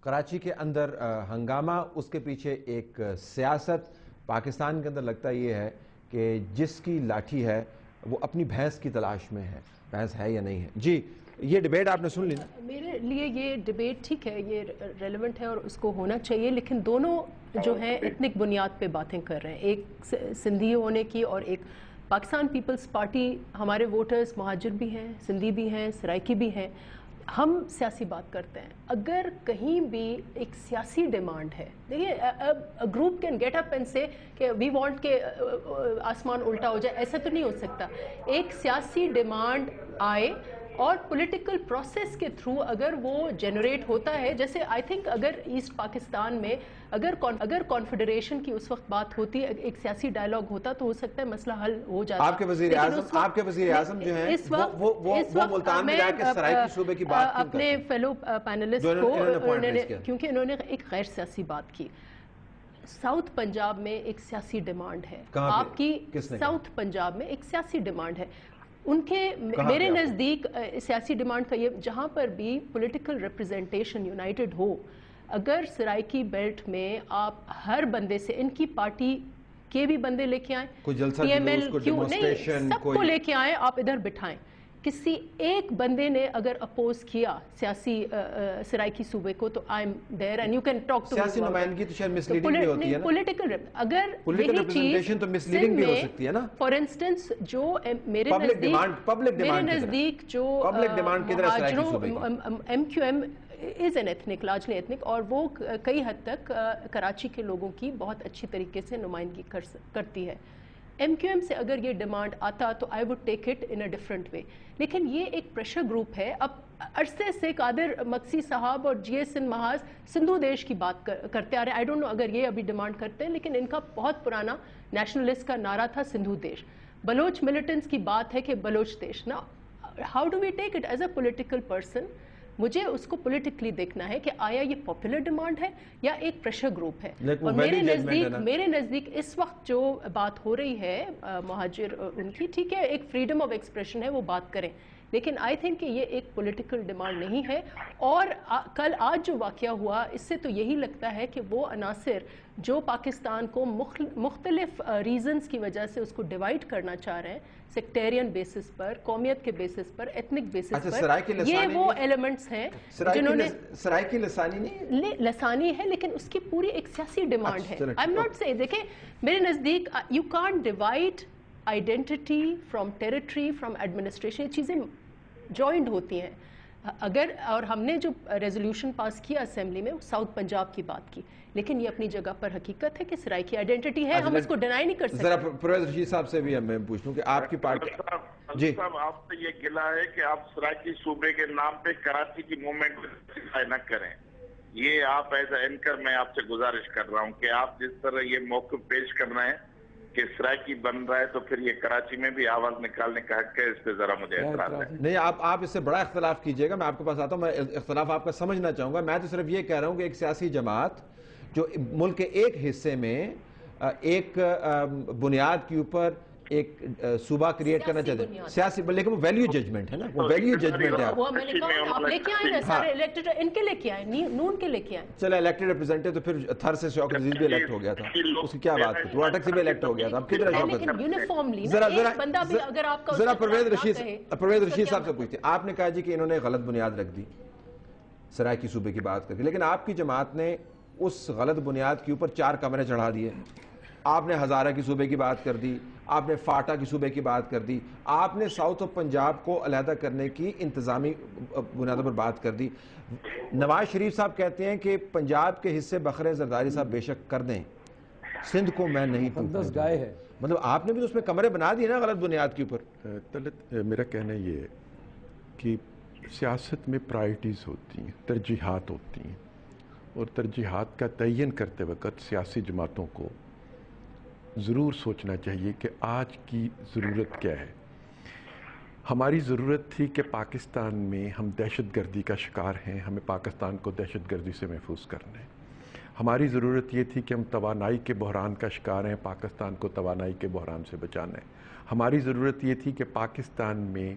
कराची के अंदर हंगामा, उसके पीछे एक सियासत। पाकिस्तान के अंदर लगता ये है कि जिसकी लाठी है वो अपनी भैंस की तलाश में है, भैंस है या नहीं है। जी, ये डिबेट आपने सुन ली ना? मेरे लिए ये डिबेट ठीक है, ये रेलेवेंट है और उसको होना चाहिए, लेकिन दोनों जो हैं एथनिक बुनियाद पे बातें कर रहे हैं, एक सिंधी होने की और एक पाकिस्तान पीपल्स पार्टी। हमारे वोटर्स महाजिर भी हैं, सिंधी भी हैं, सराइकी भी हैं। हम सियासी बात करते हैं, अगर कहीं भी एक सियासी डिमांड है, देखिए a group can get up and से कि वी वांट के आसमान उल्टा हो जाए, ऐसा तो नहीं हो सकता। एक सियासी डिमांड आए और पॉलिटिकल प्रोसेस के थ्रू अगर वो जनरेट होता है, जैसे आई थिंक अगर ईस्ट पाकिस्तान में अगर कॉन्फेडरेशन की उस वक्त बात होती, एक सियासी डायलॉग होता, तो हो सकता है मसला हल हो जाता। आपके वज़ीर आज़म जो हैं वो मुल्तान में जाके सराइकी सूबे की बात अपने फेलो पैनलिस्ट को, क्योंकि इन्होंने एक गैर सियासी बात की। साउथ पंजाब में एक सियासी डिमांड है आपकी, साउथ पंजाब में एक सियासी डिमांड है उनके, मेरे नज़दीक सियासी डिमांड का ये, जहाँ पर भी पॉलिटिकल रिप्रेजेंटेशन यूनाइटेड हो, अगर सराइकी बेल्ट में आप हर बंदे से, इनकी पार्टी के भी बंदे लेके आए, PML क्यों नहीं, सबको लेके आए, आप इधर बिठाएं। किसी एक बंदे ने अगर अपोज किया सियासी सराइकी सूबे को, तो I am there and you can talk to. सियासी नुमाइंदगी तो शायद मिसलीडिंग भी होती है ना, पॉलिटिकल, अगर पॉलिटिकल रिप्रेजेंटेशन तो मिसलीडिंग भी हो सकती है ना। फॉर इंस्टेंस जो मेरे नजदीक जो MQM is an ethnic, largely ethnic, और वो कई हद तक कराची के लोगों की बहुत अच्छी तरीके से नुमाइंदगी करती है। MQM से अगर ये डिमांड आता तो I would take it in a different way, लेकिन ये एक प्रेशर ग्रुप है। अब अरसे से कादिर मक्सी साहब और GS महाज सिंधु देश की बात करते आ रहे हैं। आई डोंट नो अगर ये अभी डिमांड करते हैं, लेकिन इनका बहुत पुराना नेशनलिस्ट का नारा था सिंधु देश। बलोच मिलिटेंट्स की बात है कि बलोच देश ना, how do we take it as a political person? मुझे उसको पॉलिटिकली देखना है कि आया ये पॉपुलर डिमांड है या एक प्रेशर ग्रुप है। और मेरे नज़दीक इस वक्त जो बात हो रही है महाजिर उनकी, ठीक है, एक फ्रीडम ऑफ एक्सप्रेशन है, वो बात करें, लेकिन आई थिंक कि ये एक पॉलिटिकल डिमांड नहीं है। और कल आज जो वाक़या हुआ, इससे तो यही लगता है कि वो अनासिर जो पाकिस्तान को मुख्तलिफ रीजंस की वजह से उसको डिवाइड करना चाह रहे हैं, सेक्टेरियन बेसिस पर, कौमियत के बेसिस पर, एथनिक बेसिस पर, ये वो एलिमेंट्स हैं जिन्होंने सराइकी लसानी नहीं, लसानी है, लेकिन उसकी पूरी एक सियासी डिमांड है। आई एम नॉट से, देखें मेरे नज़दीक you can't divide identity from territory from administration, ये चीज़ें जॉइंट होती हैं। अगर, और हमने जो रेजोल्यूशन पास किया असेंबली में, वो साउथ पंजाब की बात की, लेकिन ये अपनी जगह पर हकीकत है कि सराइकी आइडेंटिटी है, हम इसको डिनाई नहीं कर सकते। जरा परवेज रशीद साहब से भी मैं पूछ लूं कि आपकी पार्टी जी साहब, आपसे ये गिला है कि आप सराइकी सूबे के नाम पे कराची की मूवमेंट न करें। ये आप एज ए एंकर मैं आपसे गुजारिश कर रहा हूँ कि आप जिस तरह ये मौक़िफ़ पेश कर रहे हैं कि सराइकी बन रहा है, तो फिर ये कराची में भी आवाज निकालने का हक है, इस पे जरा मुझे एतराज है। नहीं, आप इससे बड़ा इख्तलाफ कीजिएगा, मैं आपके पास आता हूँ, मैं इख्तलाफ आपका समझना चाहूंगा। मैं तो सिर्फ ये कह रहा हूँ कि एक सियासी जमात जो मुल्क के एक हिस्से में एक बुनियाद के ऊपर एक सूबा क्रिएट करना चाहते हैं, सियासी, लेकिन वो वैल्यू जजमेंट है ना, वो वैल्यू जजमेंट है। आप लेके आए ना सारे इलेक्टेड, इनके लेके आए, नून के लेके आए। चलो इलेक्टेड रिप्रेजेंटेटिव तो फिर थर से शौकत अजीज भी इलेक्ट हो गया था, उसकी क्या बात है, वाटक से भी इलेक्ट हो गया था, अब किधर लेकिन यूनिफॉर्मली एक बंदा भी अगर आपका, जरा परवेज रशीद साहब से पूछते हैं। आपने कहा जी कि इन्होंने गलत बुनियाद रख दी सराइकी सूबे की बात करके, लेकिन आपकी जमात ने उस गलत बुनियाद के ऊपर 4 कमरे चढ़ा दिए। आपने हज़ारा की सूबे की बात कर दी, आपने फाटा की सूबे की बात कर दी, आपने साउथ ऑफ पंजाब को अलहदा करने की इंतजामी बुनियादों पर बात कर दी। नवाज शरीफ साहब कहते हैं कि पंजाब के हिस्से बखरे जरदारी साहब बेशक कर दें, सिंध को मैं नहीं मुक़द्दस गाय है। मतलब आपने भी तो उसमें कमरे बना दिए ना गलत बुनियाद के ऊपर। तलत मेरा कहना ये है कि सियासत में प्रायोरिटीज़ होती हैं, तरजीहात होती हैं, और तरजीहात का तयन करते वक्त सियासी जमातों को ज़रूर सोचना चाहिए कि आज की ज़रूरत क्या है। हमारी ज़रूरत थी कि पाकिस्तान में हम दहशत गर्दी का शिकार हैं, हमें पाकिस्तान को दहशत गर्दी से महफूज करना है। हमारी ज़रूरत ये थी कि हम तवानाई के बहरान का शिकार हैं, पाकिस्तान को तवानाई के बहरान से बचाना है। हमारी ज़रूरत ये थी कि पाकिस्तान में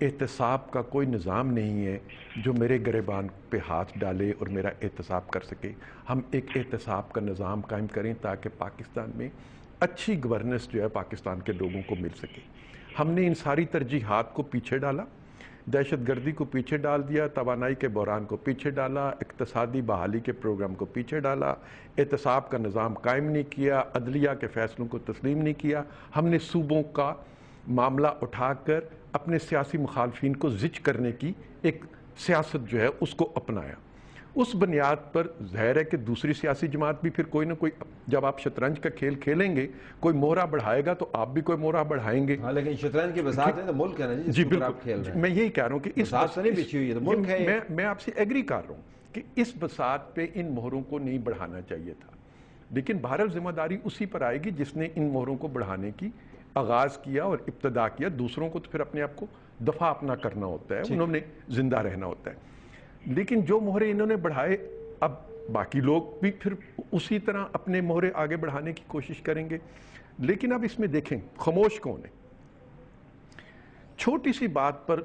احتساب کا کوئی نظام نہیں ہے جو میرے گریبان پہ ہاتھ ڈالے اور میرا احتساب کر سکے. ہم ایک احتساب کا نظام قائم کریں تاکہ پاکستان میں اچھی گورننس جو ہے پاکستان کے لوگوں کو مل سکے. ہم نے ان ساری ترجیحات کو پیچھے ڈالا, دہشت گردی کو پیچھے ڈال دیا, توانائی کے بحران کو پیچھے ڈالا, اقتصادی بحالی کے پروگرام کو پیچھے ڈالا, احتساب کا نظام قائم نہیں کیا, عدلیہ کے فیصلوں کو تسلیم نہیں کیا. ہم نے صوبوں کا معاملہ اٹھا کر اپنے سیاسی مخالفین کو زچ کرنے کی ایک سیاست جو ہے اس کو اپنایا. اس بنیاد پر ظاہر ہے کہ دوسری سیاسی جماعت بھی پھر کوئی نہ کوئی, جب آپ شطرنج کا کھیل کھیلیں گے کوئی موہرا بڑھائے گا تو آپ بھی کوئی موہرا بڑھائیں گے. ہاں لیکن شطرنج کی بساط ہے تو ملک ہے نا جی, جی بالکل, میں یہی کہہ رہا ہوں کہ اس بساط نہیں بچھی ہوئی ہے تو ملک ہے. میں آپ سے ایگری کر رہا ہوں کہ اس بساط پہ ان مہروں کو نہیں بڑھانا چاہیے تھا, لیکن بہرحال ذمہ داری اسی پر آئے گی جس نے ان مہروں کو بڑھانے کی آغاز کیا اور ابتدا کیا. دوسروں کو تو پھر اپنے آپ کو دفاع اپنا کرنا ہوتا ہے, انہوں نے زندہ رہنا ہوتا ہے. لیکن جو مہرے انہوں نے بڑھائے, اب باقی لوگ بھی پھر اسی طرح اپنے مہرے آگے بڑھانے کی کوشش کریں گے. لیکن اب اس میں دیکھیں خاموش کون ہے. چھوٹی سی بات پر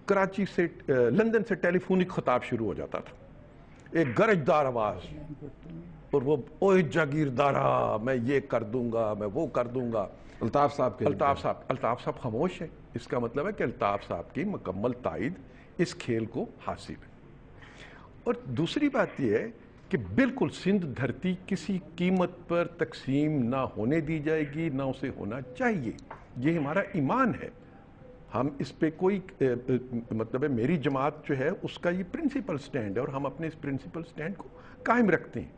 کراچی سے لندن سے ٹیلی فونک خطاب شروع ہو جاتا تھا, ایک گرجدار آواز, اور وہ اوہ جاگیردارا میں یہ کر دوں گا, میں وہ کر دوں گا. الطاف صاحب خاموش ہے. اس کا مطلب ہے کہ الطاف صاحب کی مکمل تائید اس کھیل کو حاصل ہے. اور دوسری بات یہ ہے کہ بالکل سندھ دھرتی کسی قیمت پر تقسیم نہ ہونے دی جائے گی, نہ اسے ہونا چاہیے. یہ ہمارا ایمان ہے. ہم اس پہ کوئی مطلب ہے میری جماعت جو ہے اس کا یہ پرنسپل سٹینڈ ہے اور ہم اپنے اس پرنسپل سٹینڈ کو قائم رکھتے ہیں.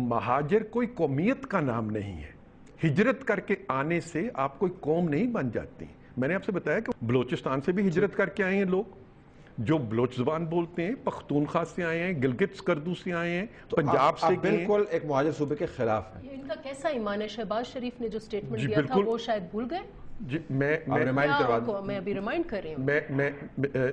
مہاجر کوئی قومیت کا نام نہیں ہے. ہجرت کر کے آنے سے آپ کوئی قوم نہیں بن جاتی. میں نے آپ سے بتایا کہ بلوچستان سے بھی ہجرت کر کے آئے ہیں لوگ جو بلوچ زبان بولتے ہیں, پختونخوا سے آئے ہیں, گلگت سکردو سے آئے ہیں, پنجاب سے گئے ہیں. بالکل ایک مہاجر صوبے کے خلاف ہے. ان کا کیسا ایمان ہے؟ شہباز شریف نے جو سٹیٹمنٹ دیا تھا وہ شاید بھول گئے. جی میں ابھی ریمائنڈ کر رہی ہوں.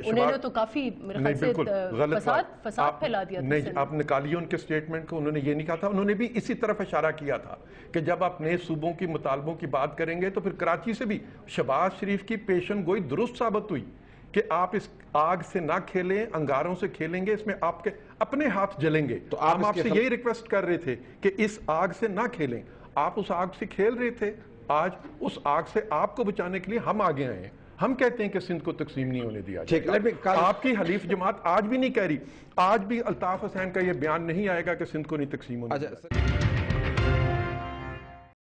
انہوں نے تو کافی میرے خیال سے فساد پھیلا دیا تھا. نہیں, آپ نکالیے ان کے سٹیٹمنٹ کو. انہوں نے یہ نہیں کہا تھا. انہوں نے بھی اسی طرف اشارہ کیا تھا کہ جب آپ نئے صوبوں کی مطالبوں کی بات کریں گے تو پھر کراچی سے بھی شہباز شریف کی پیشن گوئی درست ثابت ہوئی کہ آپ اس آگ سے نہ کھیلیں, انگاروں سے کھیلیں گے, اس میں آپ کے اپنے ہاتھ جلیں گے. تو ہم آپ سے یہی ریکویسٹ کر رہے تھے کہ اس آگ سے نہ کھیلیں. آپ اس آگ سے کھیل رہے تھے. آج اس آگ سے آپ کو بچانے کے لیے ہم آگے آئے ہیں. ہم کہتے ہیں کہ سندھ کو تقسیم نہیں ہونے دیا جائے. آپ کی حلیف جماعت آج بھی نہیں کہہ رہی, آج بھی الطاف حسین کا یہ بیان نہیں آئے گا کہ سندھ کو نہیں تقسیم ہونے دیا.